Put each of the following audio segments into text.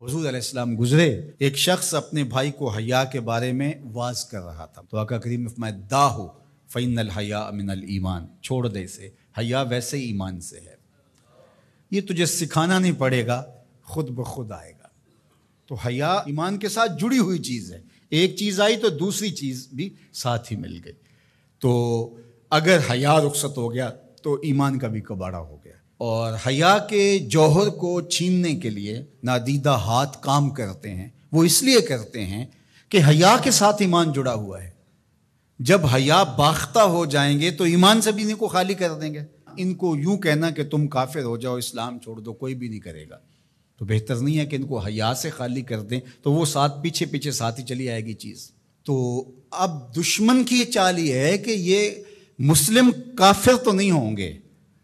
حضور علیہ السلام گزرے، ایک شخص اپنے بھائی کو حیا کے بارے میں واز کر رہا تھا، تو آقا کریم نے فرمایا داہو فإن الحیاء من الایمان، چھوڑ دے اسے، حیا ویسے ایمان سے ہے، یہ تجھے سکھانا نہیں پڑے گا، خود بخود آئے گا۔ تو حیا ایمان کے ساتھ جڑی ہوئی چیز ہے، ایک چیز آئی تو دوسری چیز بھی ساتھ ہی مل گئی۔ تو اگر حیا رخصت ہو گیا تو ایمان کا بھی کباڑہ ہو گیا۔ اور حیا کے جوہر کو چھیننے کے لیے نادیدہ ہاتھ کام کرتے ہیں، وہ اس لیے کرتے ہیں کہ حیا کے ساتھ ایمان جڑا ہوا ہے۔ جب حیا باختہ ہو جائیں گے تو ایمان سے بھی ان کو خالی کر دیں گے۔ ان کو یوں کہنا کہ تم کافر ہو جاؤ، اسلام چھوڑ دو، کوئی بھی نہیں کرے گا۔ تو بہتر نہیں ہے کہ ان کو حیا سے خالی کر دیں، تو وہ ساتھ پیچھے پیچھے ساتھ ہی چلی آئے گی چیز۔ تو اب دشمن کی یہ چال یہ ہے کہ یہ مسلم کافر تو نہیں ہوں گے،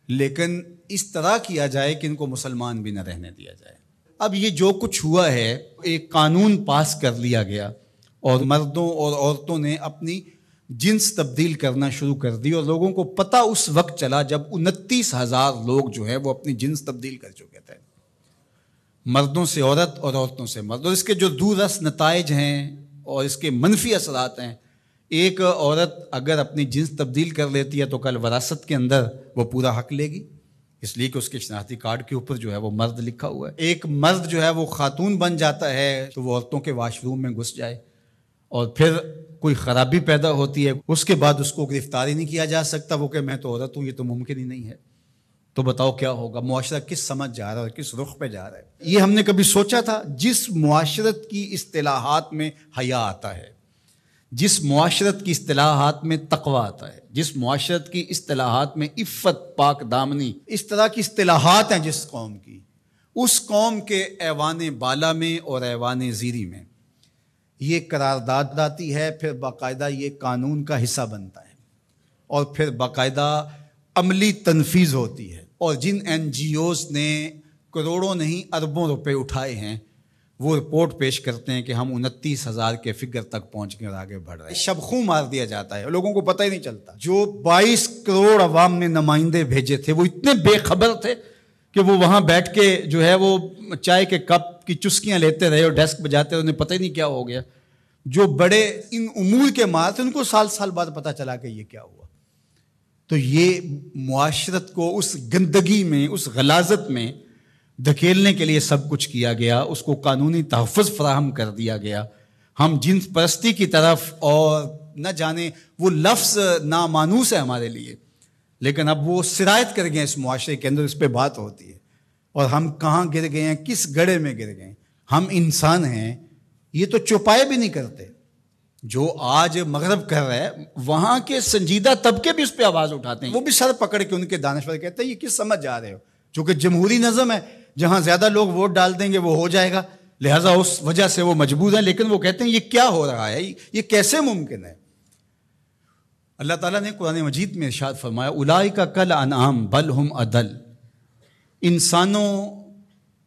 لیکن اس طرح کیا جائے کہ ان کو مسلمان بھی نہ رہنے دیا جائے۔ اب یہ جو کچھ ہوا ہے، ایک قانون پاس کر لیا گیا اور مردوں اور عورتوں نے اپنی جنس تبدیل کرنا شروع کر دی، اور لوگوں کو پتہ اس وقت چلا جب 29,000 لوگ جو ہے وہ اپنی جنس تبدیل کر چکے تھے، مردوں سے عورت اور عورتوں سے مرد۔ اور اس کے جو دوررس نتائج ہیں اور اس کے منفی اثرات ہیں، ایک عورت اگر اپنی جنس تبدیل کر لیتی ہے تو کل وراثت کے اندر وہ پورا حق لے گی، اس لیے کہ اس کے شناختی کارڈ کے اوپر جو ہے وہ مرد لکھا ہوا ہے۔ ایک مرد جو ہے وہ خاتون بن جاتا ہے تو وہ عورتوں کے واش روم میں گھس جائے اور پھر کوئی خرابی پیدا ہوتی ہے، اس کے بعد اس کو گرفتار ہی نہیں کیا جا سکتا، وہ کہ میں تو عورت ہوں، یہ تو ممکن ہی نہیں ہے۔ تو بتاؤ کیا ہوگا؟ معاشرہ کس سمجھ جا رہا ہے اور کس رخ پہ جا رہا ہے؟ یہ ہم نے کبھی سوچا تھا؟ جس معاشرت کی اصطلاحات میں حیا آتا ہے، جس معاشرت کی اصطلاحات میں تقوی آتا ہے، جس معاشرت کی اصطلاحات میں عفت، پاک دامنی، اس طرح کی اصطلاحات ہیں جس قوم کی، اس قوم کے ایوان بالا میں اور ایوان زیری میں یہ قرارداد آتی ہے، پھر باقاعدہ یہ قانون کا حصہ بنتا ہے، اور پھر باقاعدہ عملی تنفیذ ہوتی ہے۔ اور جن این جی اوز نے کروڑوں نہیں اربوں روپے اٹھائے ہیں، وہ رپورٹ پیش کرتے ہیں کہ ہم 29,000 کے فگر تک پہنچ کے اور آگے بڑھ رہے ہیں۔ شبخوں مار دیا جاتا ہے، لوگوں کو پتہ ہی نہیں چلتا۔ جو 22 کروڑ عوام نے نمائندے بھیجے تھے، وہ اتنے بے خبر تھے کہ وہ وہاں بیٹھ کے جو ہے وہ چائے کے کپ کی چسکیاں لیتے رہے اور ڈیسک بجاتے رہے، انہیں پتہ ہی نہیں کیا ہو گیا۔ جو بڑے ان امور کے مار تھے، ان کو سال سال بعد پتہ چلا کہ یہ کیا ہوا۔ تو یہ معاشرت کو اس گندگی میں، اس غلاظت میں دھکیلنے کے لیے سب کچھ کیا گیا، اس کو قانونی تحفظ فراہم کر دیا گیا۔ ہم جنس پرستی کی طرف، اور نہ جانے وہ لفظ نامانوس ہے ہمارے لیے، لیکن اب وہ سرایت کر گئے اس معاشرے کے اندر، اس پہ بات ہوتی ہے۔ اور ہم کہاں گر گئے ہیں، کس گڑھے میں گر گئے ہیں؟ ہم انسان ہیں، یہ تو چوپائے بھی نہیں کرتے۔ جو آج مغرب کر رہا ہے، وہاں کے سنجیدہ طبقے بھی اس پہ آواز اٹھاتے ہیں، وہ بھی سر پکڑ کے ان کے دانشور کہتے ہیں یہ کس سمجھ جا رہے ہو؟ چونکہ جمہوری نظم ہے، جہاں زیادہ لوگ ووٹ ڈال دیں گے وہ ہو جائے گا، لہٰذا اس وجہ سے وہ مجبور ہیں۔ لیکن وہ کہتے ہیں یہ کیا ہو رہا ہے، یہ کیسے ممکن ہے؟ اللہ تعالیٰ نے قرآن مجید میں ارشاد فرمایا اولئک کالانعام بل ہم اضل، انسانوں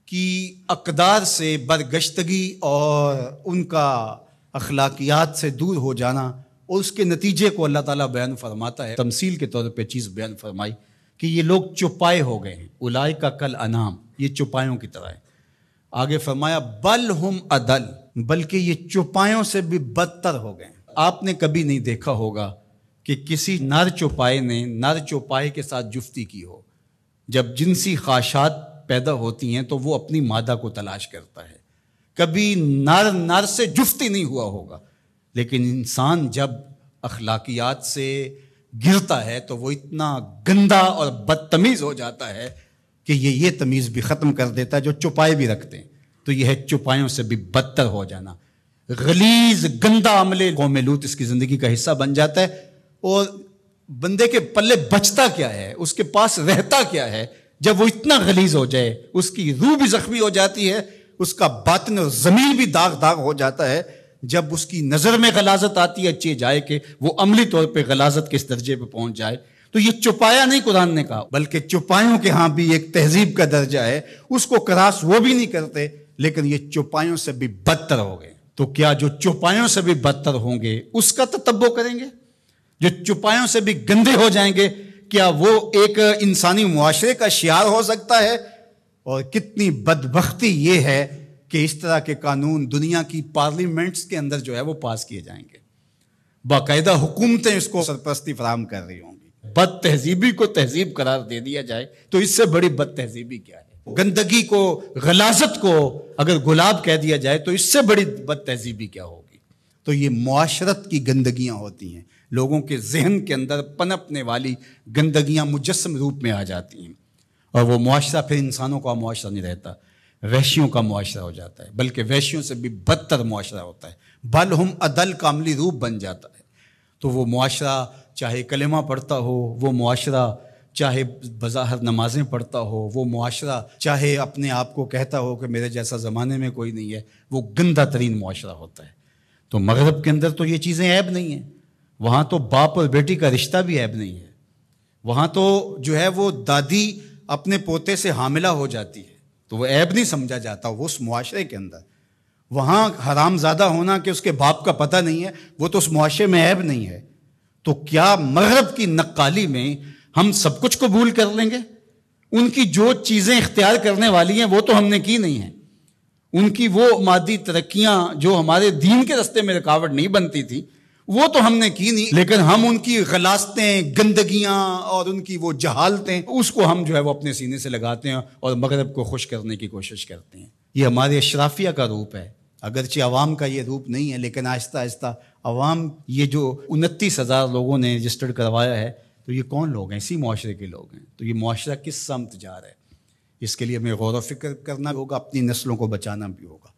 کی اقدار سے برگشتگی اور ان کا اخلاقیات سے دور ہو جانا، اور اس کے نتیجے کو اللہ تعالیٰ بیان فرماتا ہے، تمثیل کے طور پہ چیز بیان فرمائی کہ یہ لوگ چوپائے ہو گئے ہیں۔ اولئک کالانعام، یہ چوپایوں کی طرح ہے۔ آگے فرمایا بل ہم اضل، بلکہ یہ چوپایوں سے بھی بدتر ہو گئے ہیں۔ آپ نے کبھی نہیں دیکھا ہوگا کہ کسی نر چوپائے نے نر چوپائے کے ساتھ جفتی کی ہو۔ جب جنسی خواہشات پیدا ہوتی ہیں تو وہ اپنی مادہ کو تلاش کرتا ہے۔ کبھی نر سے جفتی نہیں ہوا ہوگا، لیکن انسان جب اخلاقیات سے گرتا ہے تو وہ اتنا گندا اور بدتمیز ہو جاتا ہے کہ یہ تمیز بھی ختم کر دیتا ہے جو چوپائے بھی رکھتے ہیں۔ تو یہ ہے چوپایوں سے بھی بدتر ہو جانا، غلیظ گندا عمل قوم لوط اس کی زندگی کا حصہ بن جاتا ہے۔ اور بندے کے پلے بچتا کیا ہے، اس کے پاس رہتا کیا ہے جب وہ اتنا غلیظ ہو جائے؟ اس کی روح بھی زخمی ہو جاتی ہے، اس کا باطن اور ضمیر بھی داغ داغ ہو جاتا ہے جب اس کی نظر میں غلاظت آتی ہے، اچھی جائے کہ وہ عملی طور پہ غلاظت کے اس درجے پہ پہنچ جائے۔ تو یہ چوپایا نہیں قرآن نے کہا، بلکہ چوپایوں کے ہاں بھی ایک تہذیب کا درجہ ہے، اس کو کراس وہ بھی نہیں کرتے، لیکن یہ چوپایوں سے بھی بدتر ہو گئے۔ تو کیا جو چوپایوں سے بھی بدتر ہوں گے اس کا تتبع کریں گے؟ جو چوپایوں سے بھی گندے ہو جائیں گے، کیا وہ ایک انسانی معاشرے کا شعار ہو سکتا ہے؟ اور کتنی بدبختی یہ ہے کہ اس طرح کے قانون دنیا کی پارلیمنٹس کے اندر جو ہے وہ پاس کیے جائیں گے، باقاعدہ حکومتیں اس کو سرپرستی فراہم کر رہی ہوں گی۔ بد تہذیبی کو تہذیب قرار دے دیا جائے تو اس سے بڑی بد تہذیبی کیا ہے؟ گندگی کو، غلاظت کو اگر گلاب کہہ دیا جائے تو اس سے بڑی بد تہذیبی کیا ہوگی؟ تو یہ معاشرت کی گندگیاں ہوتی ہیں، لوگوں کے ذہن کے اندر پنپنے والی گندگیاں مجسم روپ میں آ جاتی ہیں، اور وہ معاشرہ پھر انسانوں کا معاشرہ نہیں رہتا، وحشیوں کا معاشرہ ہو جاتا ہے، بلکہ وحشیوں سے بھی بدتر معاشرہ ہوتا ہے، بل ہم عدل کا عملی روپ بن جاتا ہے۔ تو وہ معاشرہ چاہے کلمہ پڑھتا ہو، وہ معاشرہ چاہے بظاہر نمازیں پڑھتا ہو، وہ معاشرہ چاہے اپنے آپ کو کہتا ہو کہ میرے جیسا زمانے میں کوئی نہیں ہے، وہ گندہ ترین معاشرہ ہوتا ہے۔ تو مغرب کے اندر تو یہ چیزیں عیب نہیں ہیں، وہاں تو باپ اور بیٹی کا رشتہ بھی عیب نہیں ہے، وہاں تو جو ہے وہ دادی اپنے پوتے سے حاملہ ہو جاتی ہے تو وہ عیب نہیں سمجھا جاتا وہ اس معاشرے کے اندر۔ وہاں حرام زادہ ہونا کہ اس کے باپ کا پتہ نہیں ہے، وہ تو اس معاشرے میں عیب نہیں ہے۔ تو کیا مغرب کی نقالی میں ہم سب کچھ قبول کر لیں گے؟ ان کی جو چیزیں اختیار کرنے والی ہیں وہ تو ہم نے کی نہیں ہیں، ان کی وہ مادی ترقیاں جو ہمارے دین کے راستے میں رکاوٹ نہیں بنتی تھی وہ تو ہم نے کی نہیں، لیکن ہم ان کی غلاظتیں، گندگیاں اور ان کی وہ جہالتیں اس کو ہم جو ہے وہ اپنے سینے سے لگاتے ہیں اور مغرب کو خوش کرنے کی کوشش کرتے ہیں۔ یہ ہمارے اشرافیہ کا روپ ہے، اگرچہ عوام کا یہ روپ نہیں ہے، لیکن آہستہ آہستہ عوام، یہ جو 29,000 لوگوں نے رجسٹرڈ کروایا ہے، تو یہ کون لوگ ہیں؟ اسی معاشرے کے لوگ ہیں۔ تو یہ معاشرہ کس سمت جا رہا ہے، اس کے لیے ہمیں غور و فکر کرنا ہوگا، اپنی نسلوں کو بچانا بھی ہوگا۔